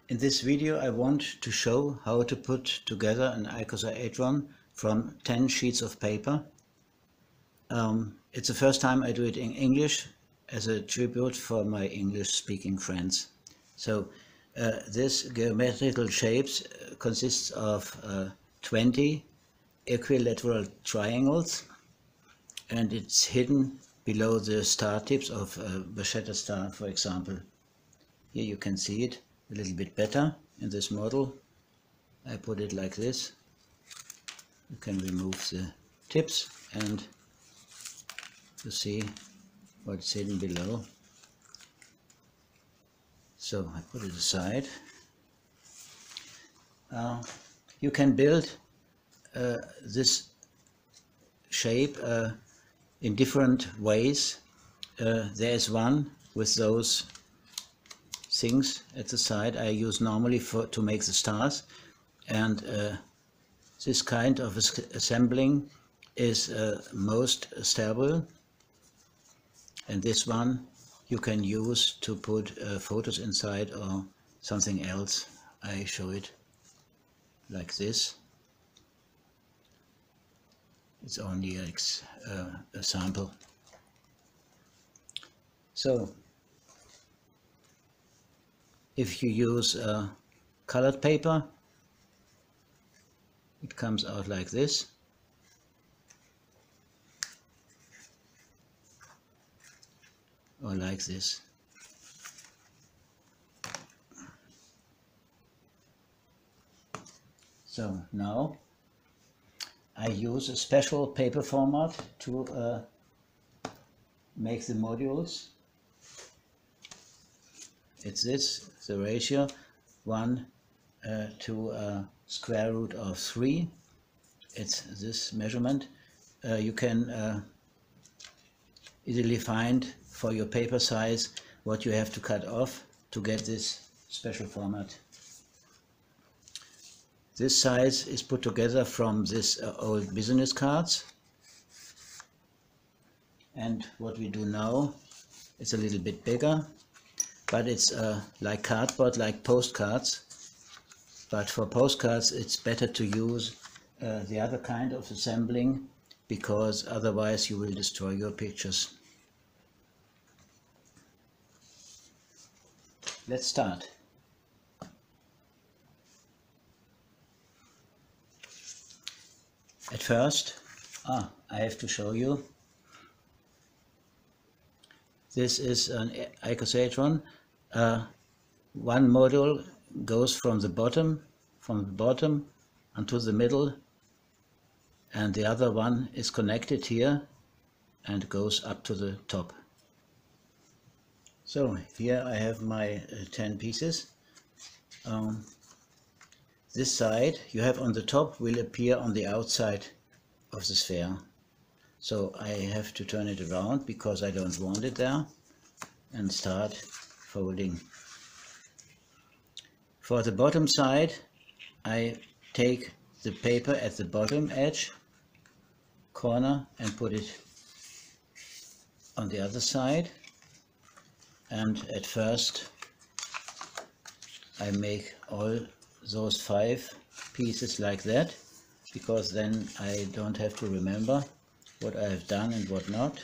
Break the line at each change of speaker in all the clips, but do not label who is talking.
In this video I want to show how to put together an icosahedron from 10 sheets of paper. It's the first time I do it in English as a tribute for my English speaking friends. So this geometrical shapes consists of 20 equilateral triangles, and it's hidden below the star tips of a Bascetta star, for example. Here you can see it a little bit better in this model. I put it like this. You can remove the tips and you see what's hidden below. So I put it aside. You can build this shape in different ways. There is one with those things at the side I use normally to make the stars, and this kind of assembling is most stable, and this one you can use to put photos inside or something else. I show it like this. It's only a sample. So if you use colored paper, it comes out like this. Or like this. So now I use a special paper format to make the modules. It's this, the ratio 1 to square root of 3. It's this measurement. You can easily find for your paper size what you have to cut off to get this special format. This size is put together from this old business cards, and what we do now, it's a little bit bigger, but it's like cardboard, like postcards. But for postcards it's better to use the other kind of assembling, because otherwise you will destroy your pictures. Let's start. At first, I have to show you. This is an icosahedron. One module goes from the bottom unto the middle, and the other one is connected here and goes up to the top. So here I have my 10 pieces. This side you have on the top will appear on the outside of the sphere. So I have to turn it around because I don't want it there, and start folding. For the bottom side I take the paper at the bottom edge corner and put it on the other side, and at first I make all those 5 pieces like that, because then I don't have to remember what I have done and what not.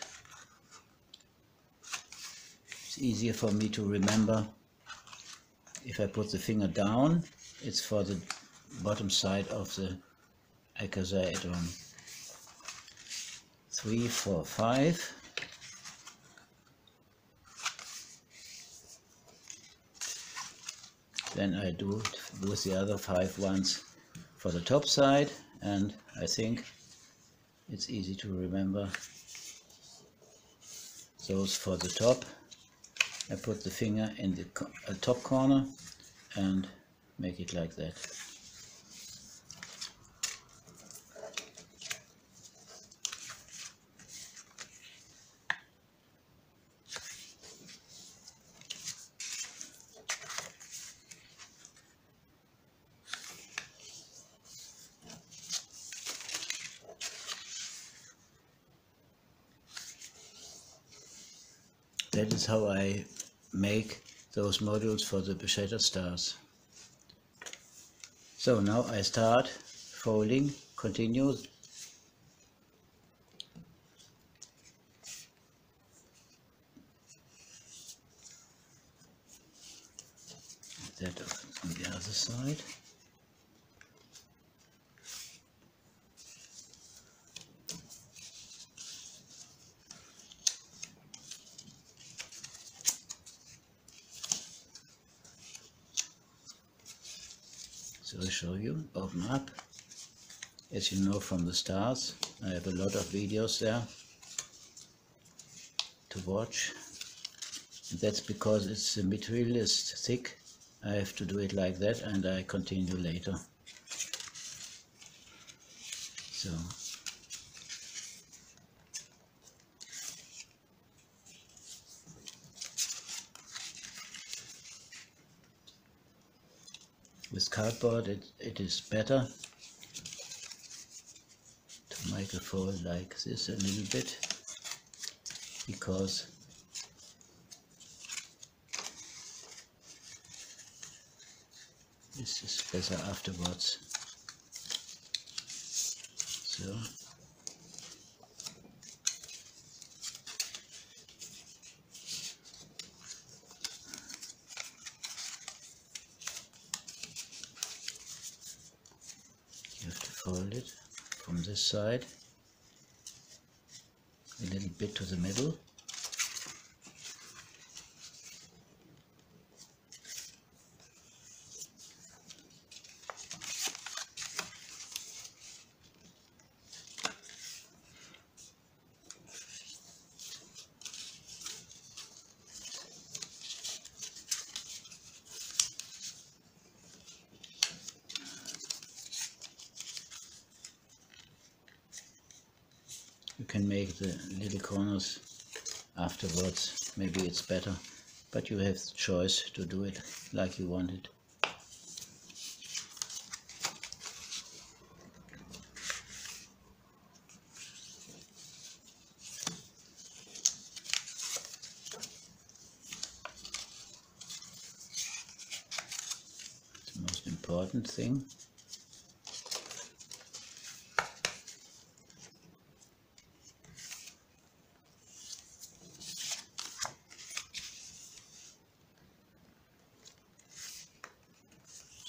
It's easier for me to remember if I put the finger down. It's for the bottom side of the icosahedron. 3, 4, 5. Then I do it with the other 5 ones for the top side, and I think it's easy to remember those for the top. I put the finger in the top corner and make it like that. That is how I make those modules for the Bascetta stars. So now I start folding, continue. That on the other side. So I show you, open up. As you know from the stars, I have a lot of videos there to watch. And that's because the material is thick. I have to do it like that, and I continue later. So with cardboard it is better to make a fold like this a little bit, because this is better afterwards. So you have to fold it from this side a little bit to the middle. You can make the little corners afterwards, maybe it's better, but you have the choice to do it like you want it. It's the most important thing.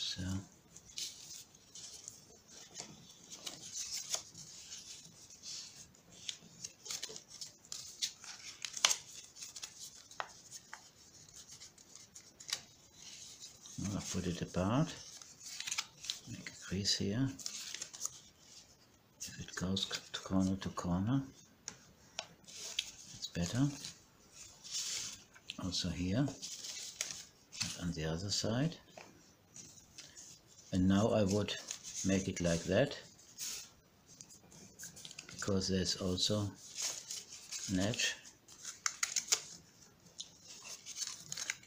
So now I put it apart, make a crease here. If it goes corner to corner, it's better. Also here and on the other side. And now I would make it like that, because there's also an edge,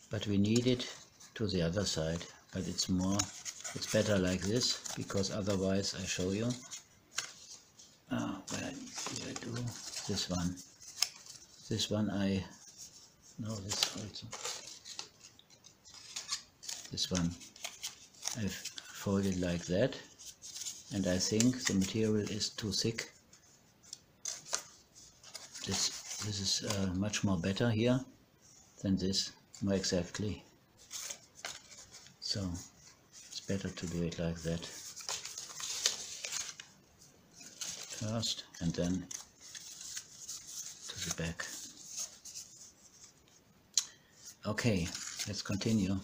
but we need it to the other side, but it's better like this, because otherwise I show you where did I do this one this one I've folded like that, and I think the material is too thick. This is much more better here than this, more exactly. So it's better to do it like that first, and then to the back. Okay, let's continue.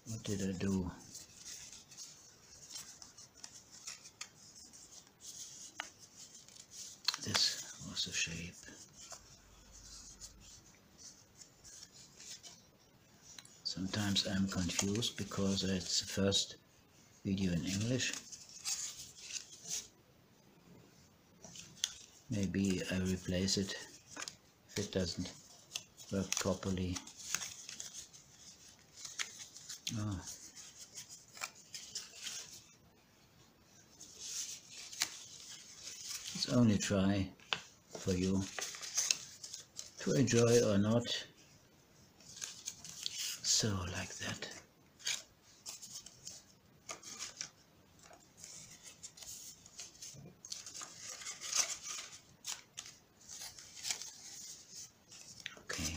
What did I do? This was the shape. Sometimes I'm confused because it's the first video in English. Maybe I replace it if it doesn't work properly. Oh. It's only try for you to enjoy or not. So, like that. Okay,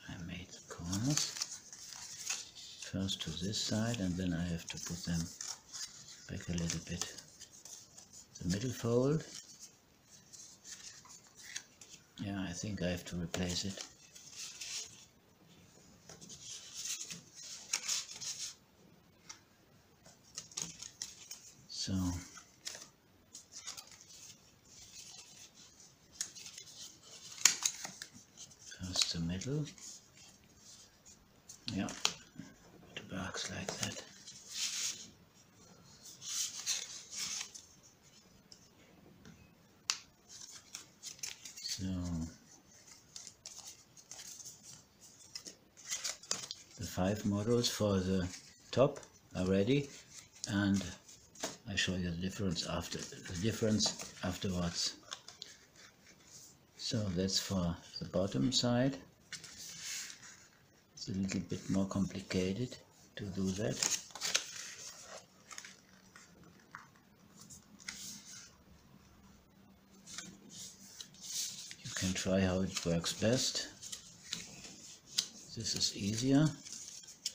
I made the corners. First to this side, and then I have to put them back a little bit. The middle fold. Yeah, I think I have to replace it. So first the middle. Yeah, it works like that. So the 5 models for the top are ready, and I show you the difference afterwards. So that's for the bottom side. It's a little bit more complicated to do that. You can try how it works best. This is easier.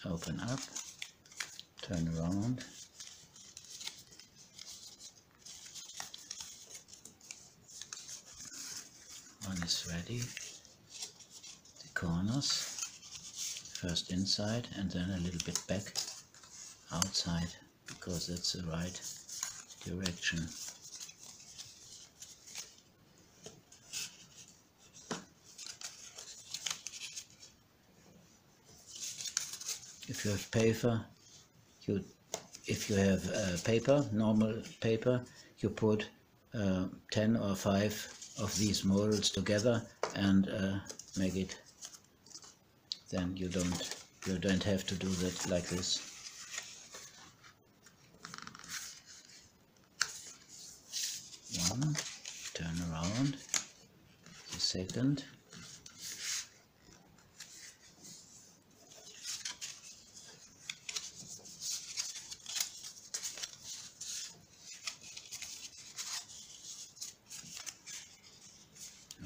Open up, turn around. One is ready. The corners, first inside and then a little bit back outside, because that's the right direction. If you have paper, normal paper, you put 10 or 5 of these models together and make it. Then you don't have to do that like this. One, turn around. The second.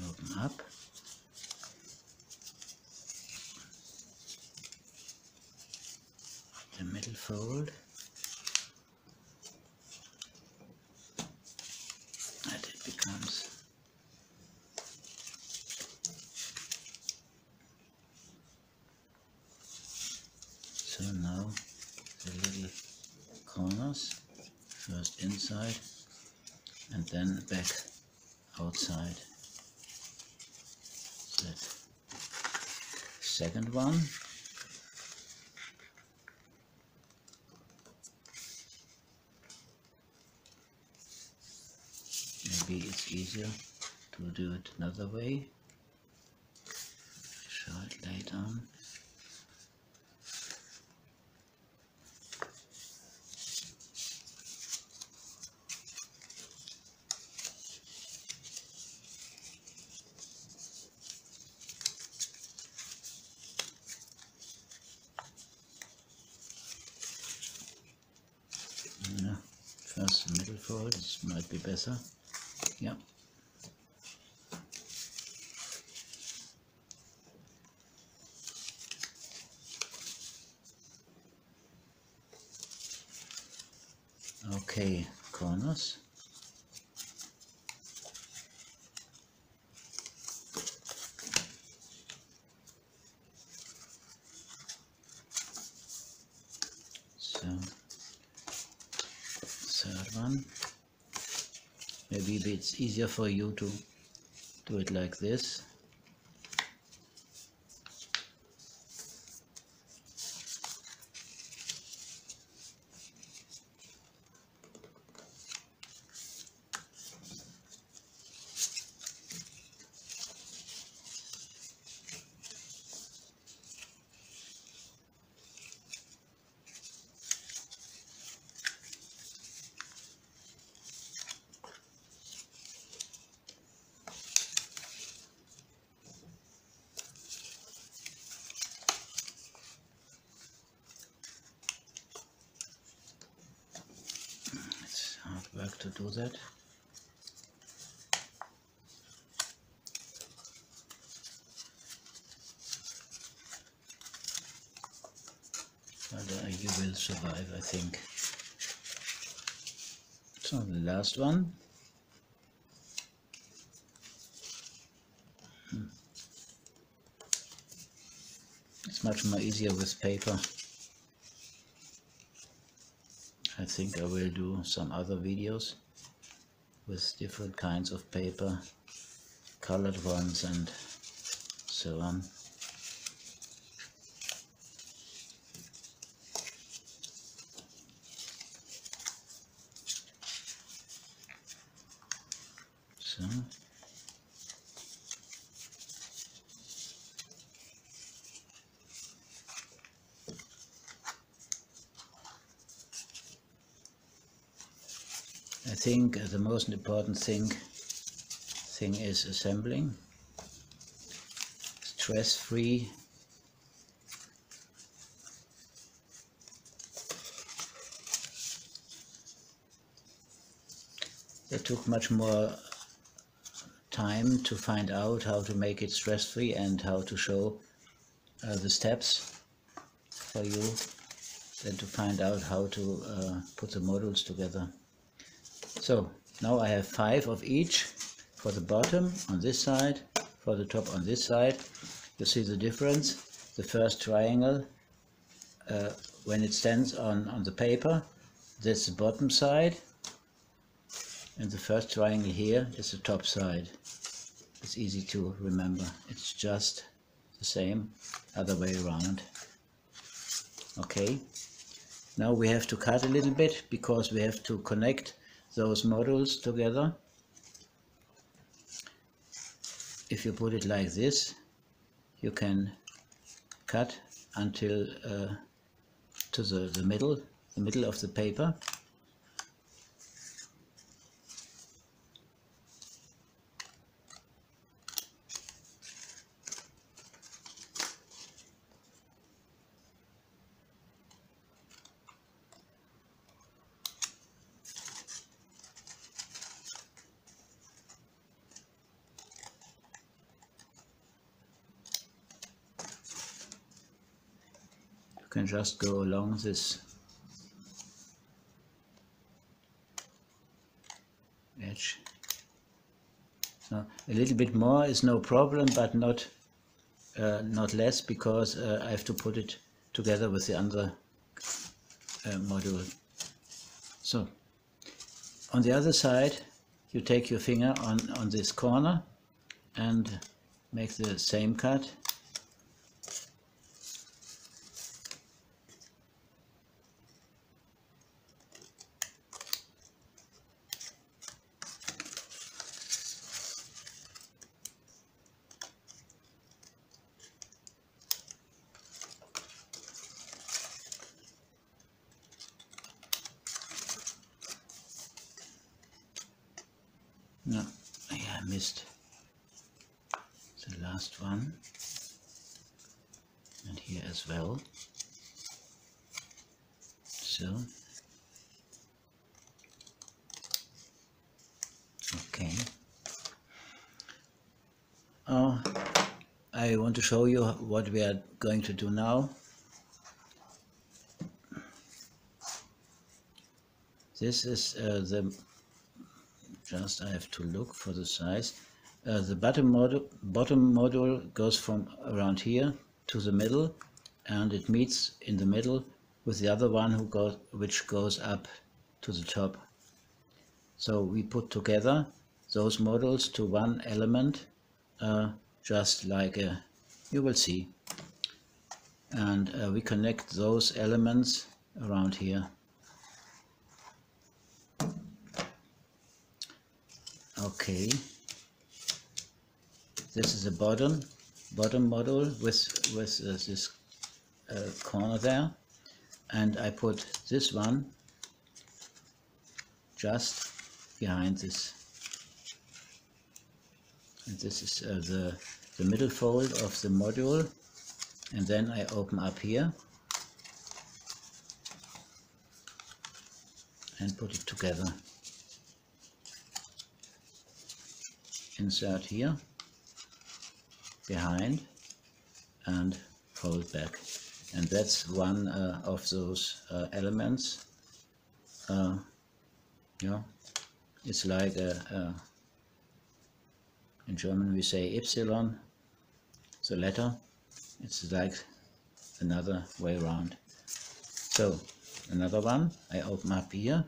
Open up. The middle fold. And it becomes so now the little corners, first inside and then back outside. That second one. Maybe it's easier to do it another way. Show it later on. Yeah, first the middle fold, this might be better. Yeah. Okay, corners. So, third one. Maybe it's easier for you to do it like this. to do that. But you will survive, I think. So the last one. It's much more easier with paper. I think I will do some other videos with different kinds of paper, colored ones and so on. So I think the most important thing is assembling. Stress-free. It took much more time to find out how to make it stress-free and how to show the steps for you than to find out how to put the modules together. So now I have 5 of each for the bottom on this side, for the top on this side. You see the difference. The first triangle, when it stands on the paper, that's the bottom side, and the first triangle here is the top side. It's easy to remember. It's just the same other way around. Okay, now we have to cut a little bit because we have to connect those modules together. If you put it like this, you can cut until to the middle of the paper. You can just go along this edge. So a little bit more is no problem, but not less, because I have to put it together with the other module. So on the other side, you take your finger on this corner and make the same cut. No, I missed the last one, and here as well. So, okay. I want to show you what we are going to do now. This is I have to look for the size. The bottom module goes from around here to the middle, and it meets in the middle with the other one which goes up to the top. So we put together those modules to one element, just like you will see, and we connect those elements around here. Okay, this is the bottom module with this corner there, and I put this one just behind this, and this is the middle fold of the module, and then I open up here and put it together. insert here, behind, and fold back. And that's one of those elements. Yeah, it's like in German we say Epsilon, the letter. It's like another way around. So another one, I open up here,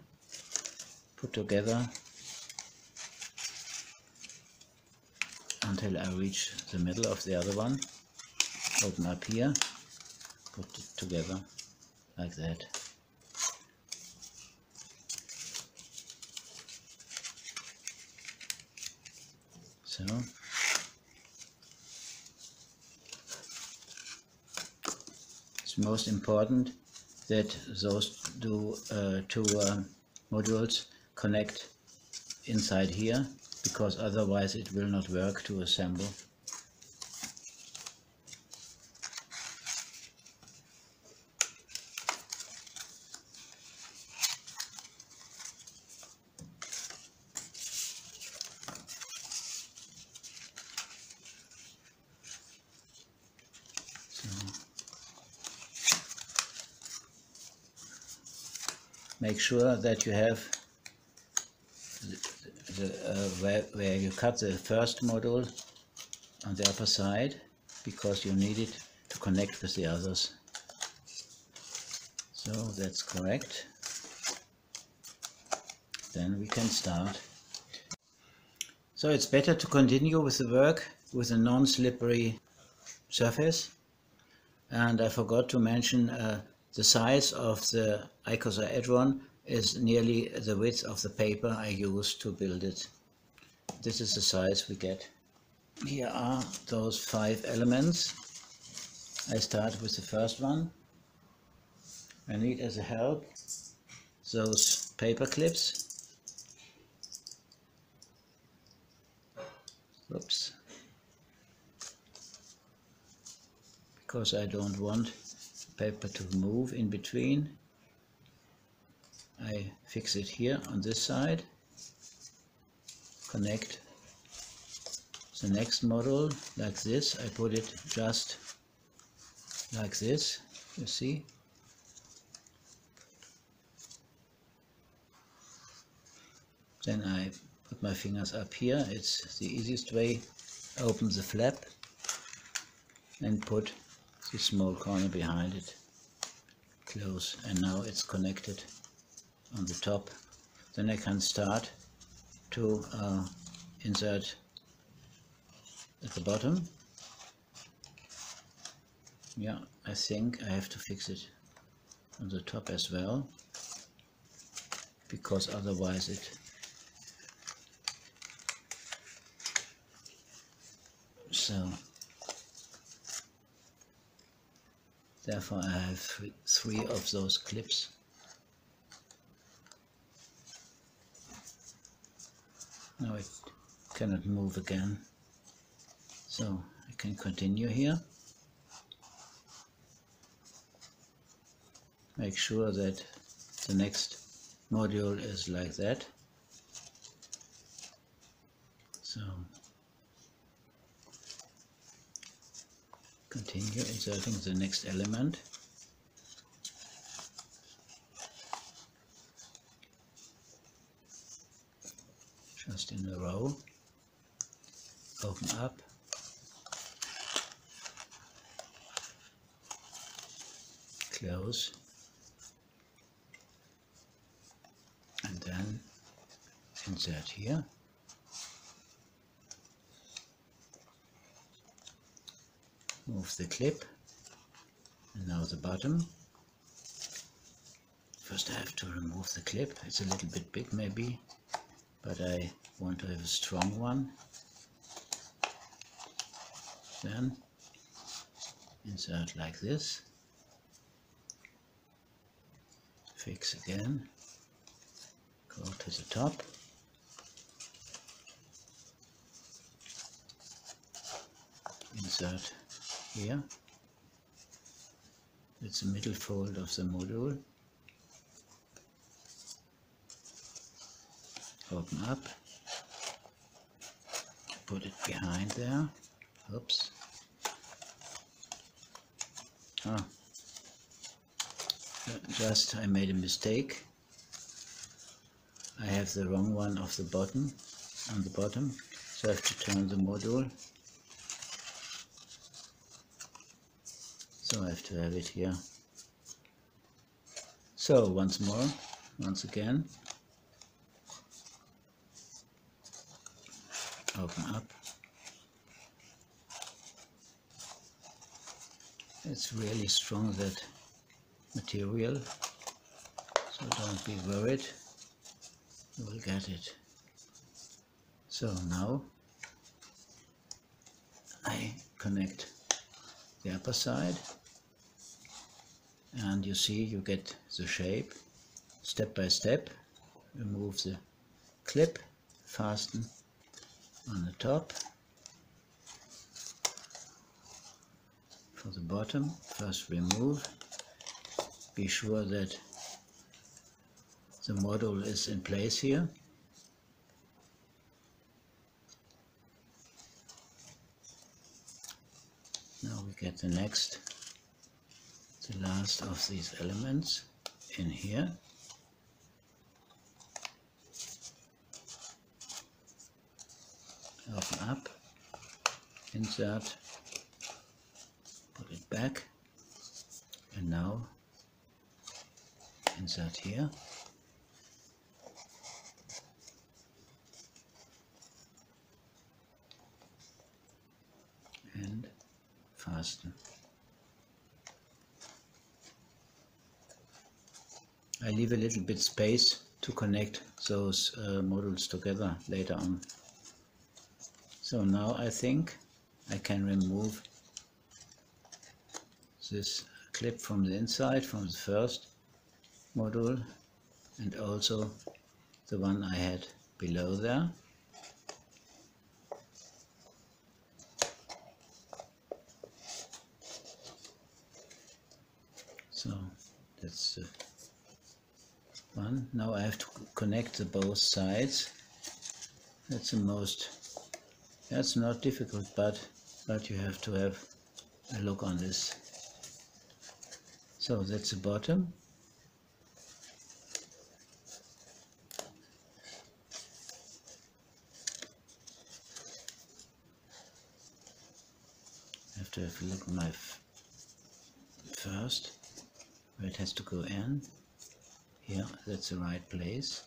put together until I reach the middle of the other one, open up here, put it together like that. So it's most important that those two modules connect inside here, because otherwise it will not work to assemble. Make sure that you have where you cut the first module on the upper side, because you need it to connect with the others. So that's correct. Then we can start. So it's better to continue with the work with a non-slippery surface. And I forgot to mention the size of the icosahedron is nearly the width of the paper I used to build it. This is the size we get. Here are those 5 elements. I start with the first one. I need as a help those paper clips. Oops. Because I don't want paper to move in between. I fix it here on this side, connect the next module like this. I put it just like this, you see. Then I put my fingers up here, it's the easiest way. Open the flap and put the small corner behind it. Close, and now it's connected on the top. Then I can start to insert at the bottom. Yeah, I think I have to fix it on the top as well, because otherwise it so therefore I have 3 of those clips. Now it cannot move again, so I can continue here. Make sure that the next module is like that. So continue inserting the next element. Just in a row. Open up. Close. And then insert here. Move the clip, and now the bottom. First I have to remove the clip. It's a little bit big maybe, but I want to have a strong one. Then insert like this. Fix again. Go to the top. Insert here. It's the middle fold of the module. Open up. put it behind there. Oops. Oh. Just I made a mistake. I have the wrong one of the bottom, on the bottom, so I have to turn the module. So I have to have it here. So once again, open up. It's really strong, that material, so don't be worried, you will get it. So now I connect the upper side, and you see you get the shape step by step. Remove the clip, fasten on the top. For the bottom, first remove. Be sure that the module is in place here. Now we get the last of these elements in here. Open up, insert, put it back, and now insert here. And fasten. I leave a little bit space to connect those modules together later on. So now I think I can remove this clip from the inside, from the first module, and also the one I had below there. So that's the one. Now I have to connect the both sides. That's not difficult, but you have to have a look on this. So that's the bottom. I have to have a look at my first, where it has to go in. Here, that's the right place.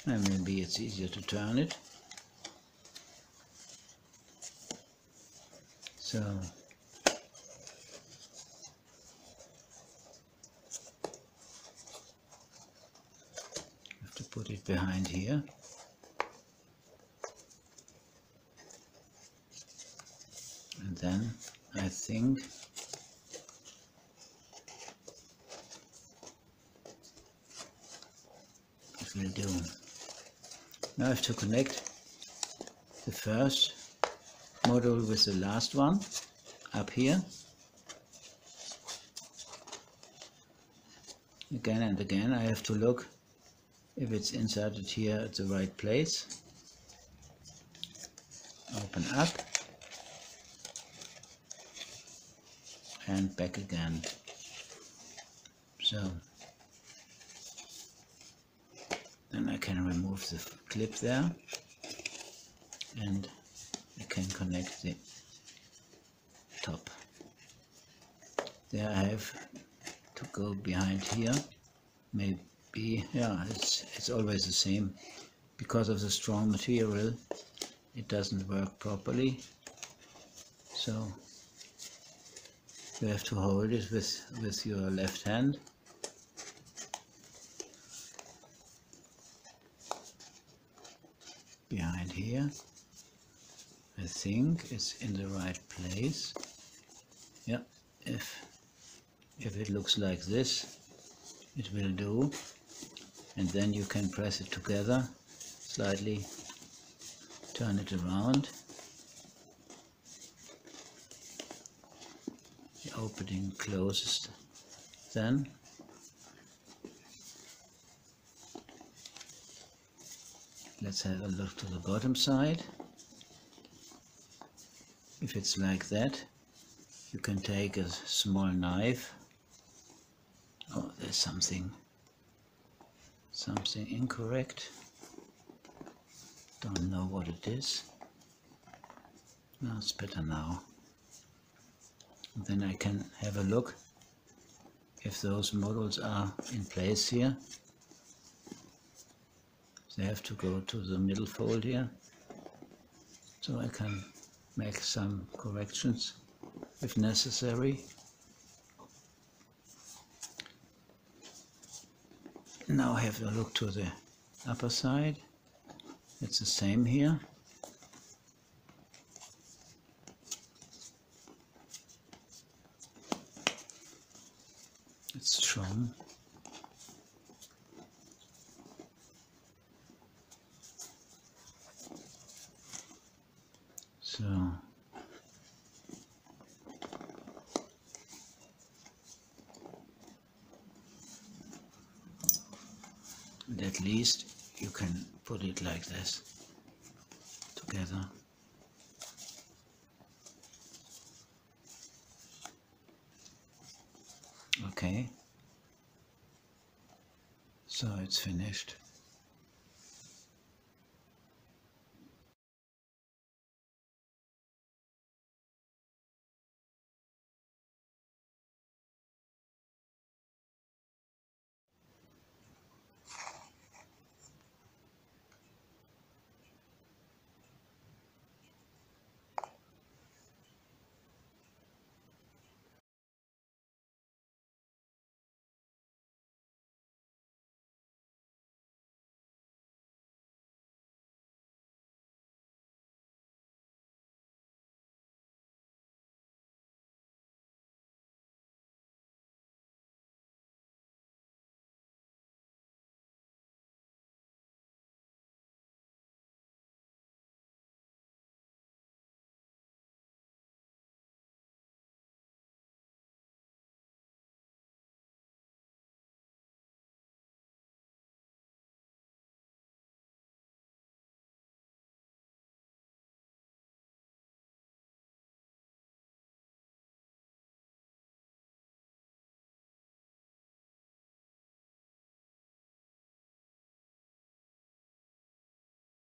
And maybe it's easier to turn it. So have to put it behind here. And then I think it will do. Now I have to connect the first module with the last one up here. Again and again I have to look if it's inserted here at the right place. Open up and back again. So then I can remove the clip there, and I can connect the top. There I have to go behind here. Maybe, yeah, it's always the same. Because of the strong material, it doesn't work properly. So you have to hold it with your left hand. Behind here. I think it's in the right place. Yeah, if it looks like this, it will do. And then you can press it together, slightly turn it around. The opening closes then. Let's have a look to the bottom side. If it's like that, you can take a small knife. Oh, there's something incorrect. Don't know what it is. No, it's better now. And then I can have a look if those models are in place here. They have to go to the middle fold here, so I can make some corrections if necessary. Now have a look to the upper side. It's the same here. It's strong. So and at least you can put it like this together. Okay, so it's finished.